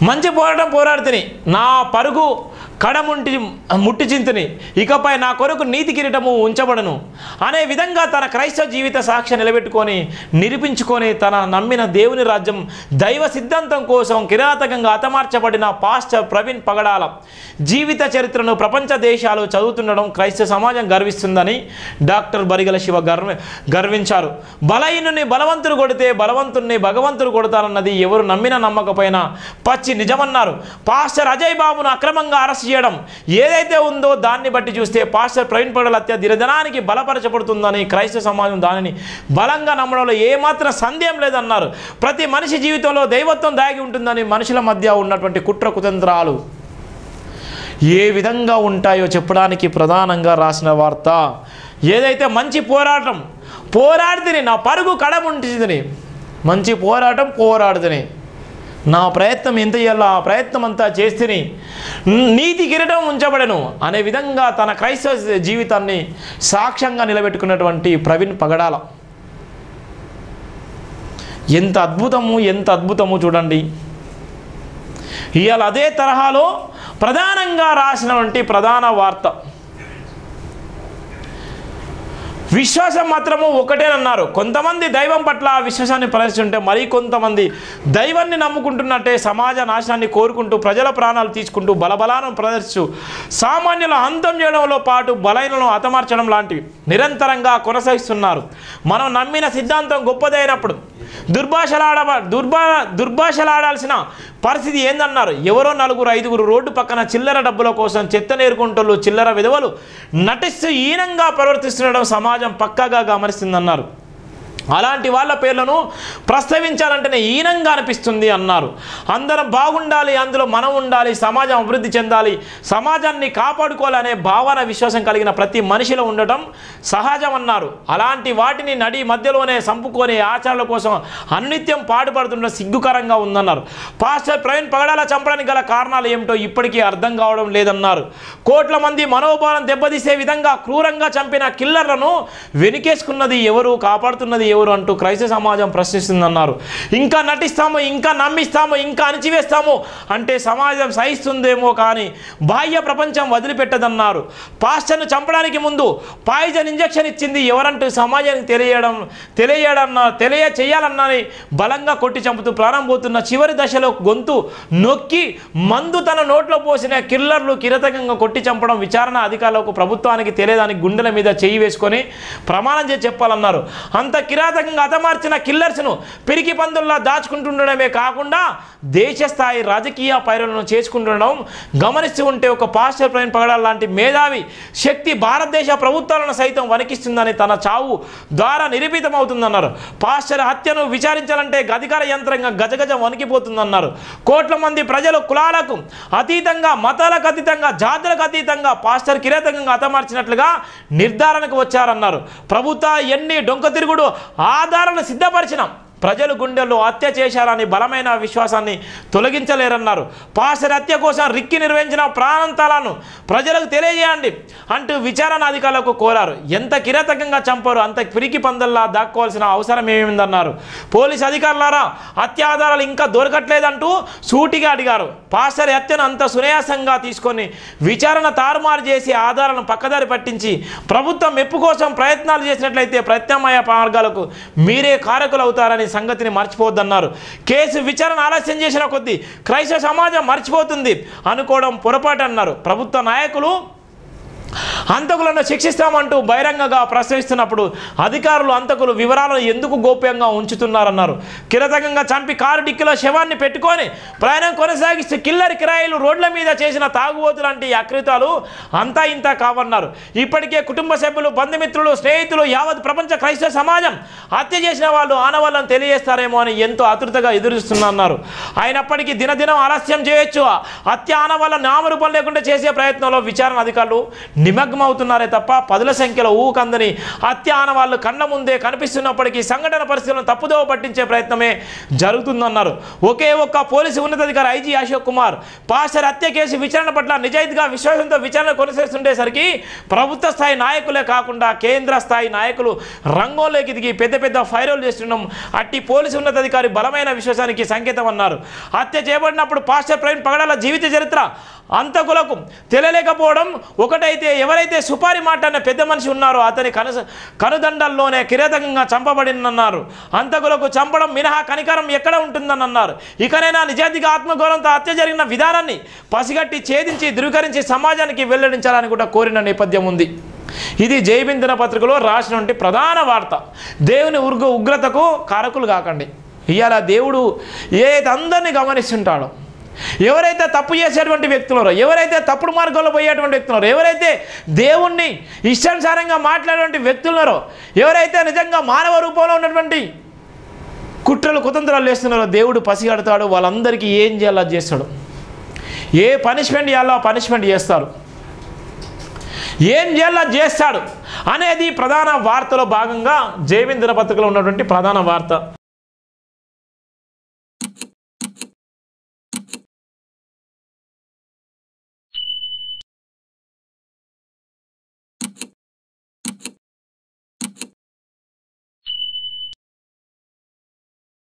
మంచి పోరాటం పోరాడుతుని నా పరుగు ముట్టి చింతిని ఇకపై నా కొరకు నీతి కిరీటము ఉంచబడను అనే విధంగా తన క్రైస్తవ జీవిత సాక్ష్య నిలబెట్టుకొని నిరూపించుకొని తన నమ్మిన దేవుని రాజ్యం దైవ సిద్ధాంతం కోసం కిరాతకంగా హతమార్చబడిన పాస్టర్ ప్రవీణ్ పగడాల జీవిత చరిత్రను ప్రపంచ దేశాలు చదువుతుండడం క్రైస్తవ సమాజం గర్విస్తుందని డాక్టర్ బరిగల శివ గర్వించారు. బలహీనుని బలవంతుడు కొడితే బలవంతుణ్ణి భగవంతుడు కొడతారన్నది ఎవరు నమ్మిన నమ్మకపోయినా పచ్చి నిజమన్నారు. పాస్టర్ అజయ్ బాబును అక్రమంగా అరెస్ట్ చేయడం ఏదైతే ఉందో దాన్ని బట్టి చూస్తే పాస్టర్ ప్రవీణ్ పగడాల హత్య దినదినానికి బలపరచబడుతుందని క్రైస్తవ సమాజం దానిని బలంగా నమ్మడంలో ఏమాత్రం సందేహం లేదన్నారు. ప్రతి మనిషి జీవితంలో దైవత్వం దాగి ఉంటుందని మనుషుల మధ్య ఉన్నటువంటి కుట్ర కుతంత్రాలు ఏ విధంగా ఉంటాయో చెప్పడానికి ప్రధానంగా రాసిన వార్త. ఏదైతే మంచి పోరాడితిని నా పరుగు కడముంటిని మంచి పోరాడుతుని నా ప్రయత్నం ఎంత చేయాలో ఆ ప్రయత్నం అంతా చేస్తుని నీతి కిరీటం ఉంచబడను అనే విధంగా తన క్రైస్తవ జీవితాన్ని సాక్ష్యంగా నిలబెట్టుకున్నటువంటి ప్రవీణ్ పగడాల ఎంత అద్భుతము చూడండి. ఇవాళ అదే తరహాలో ప్రధానంగా రాసినటువంటి ప్రధాన వార్త. విశ్వాసం మాత్రము ఒకటేనన్నారు. కొంతమంది దైవం పట్ల విశ్వాసాన్ని ప్రదర్శిస్తుంటే మరి కొంతమంది దైవాన్ని నమ్ముకుంటున్నట్టే సమాజ నాశనాన్ని కోరుకుంటూ ప్రజల ప్రాణాలు తీసుకుంటూ బలబలాలను ప్రదర్శిస్తూ సామాన్యుల అంతం చేయడంలో పాటు బలైనలను హతమార్చడం లాంటివి నిరంతరంగా కొనసాగిస్తున్నారు. మనం నమ్మిన సిద్ధాంతం గొప్పదైనప్పుడు దుర్భాషలాడాల్సిన పరిస్థితి ఏందన్నారు. ఎవరో 4-5 రోడ్డు పక్కన చిల్లర డబ్బుల కోసం చెత్త నేర్కొంటోళ్ళు చిల్లర విధవలు నటిస్తూ హీనంగా ప్రవర్తిస్తుండడం సమాజం పక్కాగా గమనిస్తుందన్నారు. అలాంటి వాళ్ళ పేర్లను ప్రస్తావించాలంటేనే హీనంగా అనిపిస్తుంది అన్నారు. అందరం బాగుండాలి, అందులో మనం ఉండాలి, సమాజం అభివృద్ధి చెందాలి, సమాజాన్ని కాపాడుకోవాలనే భావన విశ్వాసం కలిగిన ప్రతి మనిషిలో ఉండటం సహజం అన్నారు. అలాంటి వాటిని నడి మధ్యలోనే సంపుకొని ఆచరణల కోసం అనిత్యం పాటుపడుతుండడం సిగ్గుకరంగా ఉందన్నారు. పాస్టర్ ప్రవీణ్ పగడాల చంపడానికి గల కారణాలు ఏమిటో ఇప్పటికీ అర్థం కావడం లేదన్నారు. కోట్ల మంది మనోభావం దెబ్బతీసే విధంగా క్రూరంగా చంపిన కిల్లర్లను వెనుకేసుకున్నది ఎవరు, కాపాడుతున్నది ఎవరు అంటూ క్రైస్తవ సమాజం ప్రశ్నిస్తుందన్నారు. ఇంకా నటిస్తాము, ఇంకా నమ్మిస్తాము, ఇంకా అణిచివేస్తాము అంటే సమాజం సహిస్తుందేమో కానీ బాహ్య ప్రపంచం వదిలిపెట్టదన్నారు. పాస్టర్ను చంపడానికి ముందు పాయిజన్ ఇంజెక్షన్ ఇచ్చింది ఎవరంటూ సమాజానికి తెలియచేయాలన్నని బలంగా కొట్టి చంపుతూ ప్రాణం పోతున్న చివరి దశలో గొంతు నొక్కి మందు తన నోట్లో పోసిన కిల్లర్లు కిరతకంగా కొట్టి చంపడం విచారణ అధికారులకు ప్రభుత్వానికి తెలియదానికి గుండెల మీద చేయి వేసుకొని ప్రమాణం చేసి చెప్పాలన్నారు. అంత కిరాతకంగా హతమార్చిన కిల్లర్స్ను పిరికి పందుల్లా దాచుకుంటుండడమే కాకుండా దేశ స్థాయి రాజకీయ పైరులను చేసుకుంటుండడం గమనిస్తూ ఉంటే ఒక పాస్టర్ ప్రవీణ్ పగడాల లాంటి మేధావి శక్తి భారతదేశ ప్రభుత్వాలను సైతం వణికిస్తుందని తన చావు ద్వారా నిరూపితమవుతుందన్నారు. పాస్టర్ హత్యను విచారించాలంటే అధికార యంత్రంగా గజగజ వణికిపోతుందన్నారు. కోట్ల మంది ప్రజలు కులాలకు అతీతంగా, మతాలకు అతీతంగా, జాతులకు అతీతంగా పాస్టర్ కిరాతకంగా హతమార్చినట్లుగా నిర్ధారణకు వచ్చారన్నారు. ప్రభుత్వ ఎన్ని డొంక తిరుగుడు ఆధారాలను సిద్ధపరిచిన ప్రజలు గుండెల్లో హత్య చేశారని బలమైన విశ్వాసాన్ని తొలగించలేరన్నారు. పాస్టర్ హత్య కోసం రిక్కి నిర్వహించిన ప్రాణాంతాలను ప్రజలకు తెలియజేయండి అంటూ విచారణ అధికారులకు కోరారు. ఎంత కిరాతకంగా చంపారు అంత పిరికి పందల్లా దాక్కోవాల్సిన అవసరం ఏమిందన్నారు. పోలీసు అధికారులారా హత్య ఆధారాలు ఇంకా దొరకట్లేదంటూ సూటిగా అడిగారు. పాస్టర్ హత్యను అంత సునాయాసంగా తీసుకొని విచారణ తారుమారు చేసి ఆధారాలను పక్కదారి పట్టించి ప్రభుత్వం మెప్పు కోసం ప్రయత్నాలు చేసినట్లయితే ప్రత్యామ్నాయ మార్గాలకు మీరే కారకులు అవుతారని సంగతిని మర్చిపోవద్దన్నారు. కేసు విచారణ ఆలస్యం చేసిన కొద్దీ క్రైస్తవ సమాజం మర్చిపోతుంది అనుకోవడం పొరపాటు అన్నారు. ప్రభుత్వ నాయకులు హంతకులను శిక్షిస్తామంటూ బహిరంగంగా ప్రశ్నిస్తున్నప్పుడు అధికారులు హంతకులు వివరాలను ఎందుకు గోప్యంగా ఉంచుతున్నారన్నారు. కిరాతకంగా చంపి కారు డిక్కీలో శవాన్ని పెట్టుకొని ప్రయాణం కొనసాగిస్తూ కిల్లర్ కిరాయిలు రోడ్ల మీద చేసిన తాగుబోతు లాంటి అకృతాలు అంతా ఇంత కావన్నారు. ఇప్పటికే కుటుంబ సభ్యులు, బంధుమిత్రులు, స్నేహితులు, యావత్ ప్రపంచ క్రైస్తవ సమాజం హత్య చేసిన వాళ్ళు ఆనవాళ్ళను తెలియజేస్తారేమో అని ఎంతో ఆతృతగా ఎదురుస్తున్నారు. అయినప్పటికీ దినదినం ఆలస్యం చేయొచ్చు. హత్య ఆనవాళ్ళ నామరూపం లేకుండా చేసే ప్రయత్నంలో విచారణ అధికారులు నిమగ్నం భగ్గుమవుతున్నారే తప్ప పదుల సంఖ్యలో ఊకందని హత్య ఆనవాళ్ళు కళ్ళ ముందే కనిపిస్తున్నప్పటికీ సంఘటన పరిస్థితులను తప్పుదోవ పట్టించే ప్రయత్నమే జరుగుతుందన్నారు. ఒకే ఒక్క పోలీసు ఉన్నతాధికారి ఐజీ అశోక్ కుమార్ పాస్టర్ హత్య కేసు విచారణ పట్ల నిజాయితీగా విశ్వాసంతో విచారణ కొనసాగిస్తుండేసరికి ప్రభుత్వ స్థాయి నాయకులే కాకుండా కేంద్ర స్థాయి నాయకులు రంగంలోకి దిగి పెద్ద పెద్ద ఫైరోలు చేస్తున్నాం. అట్టి పోలీసు ఉన్నతాధికారి బలమైన విశ్వాసానికి సంకేతం అన్నారు. హత్య చేయబడినప్పుడు పాస్టర్ ప్రవీణ్ పగడాల జీవిత చరిత్ర అంతకులకు తెలియలేకపోవడం ఒకటైతే, ఎవరైతే సుపారి మాట్లాడిన పెద్ద మనిషి ఉన్నారో అతని కనుదండల్లోనే కిరాతకంగా చంపబడిందన్నారు. అంతకులకు చంపడం మినహా కనికరం ఎక్కడ ఉంటుందని అన్నారు. ఇకనైనా నిజాయితీగా ఆత్మగౌరవంతో హత్య జరిగిన విధానాన్ని పసిగట్టి ఛేదించి ధృవీకరించి సమాజానికి వెల్లడించాలని కూడా కోరిన నేపథ్యం ఉంది. ఇది జైబిన్ దినపత్రికలో రాసినటువంటి ప్రధాన వార్త. దేవుని ఉగ్రతకు కారకులు కాకండి. ఇవాళ దేవుడు అందరినీ గమనిస్తుంటాడో, ఎవరైతే తప్పు చేసేటువంటి వ్యక్తులరో, ఎవరైతే తప్పుడు మార్గంలో పోయేటువంటి వ్యక్తులరో, ఎవరైతే దేవుణ్ణి ఇష్టానుసారంగా మాట్లాడేటువంటి వ్యక్తులరో, ఎవరైతే నిజంగా మానవ రూపంలో ఉన్నటువంటి కుట్రలు కుతంత్రాలు చేస్తున్నారో దేవుడు పసిగడతాడు. వాళ్ళందరికీ ఏం చేయాలో చేస్తాడు. ఏ పనిష్మెంట్ చేయాలో ఆ పనిష్మెంట్ చేస్తారు. ఏం చేయాలో చేస్తాడు అనేది ప్రధాన వార్తలో భాగంగా జైబిన్ దినపత్రికలో ఉన్నటువంటి ప్రధాన వార్త.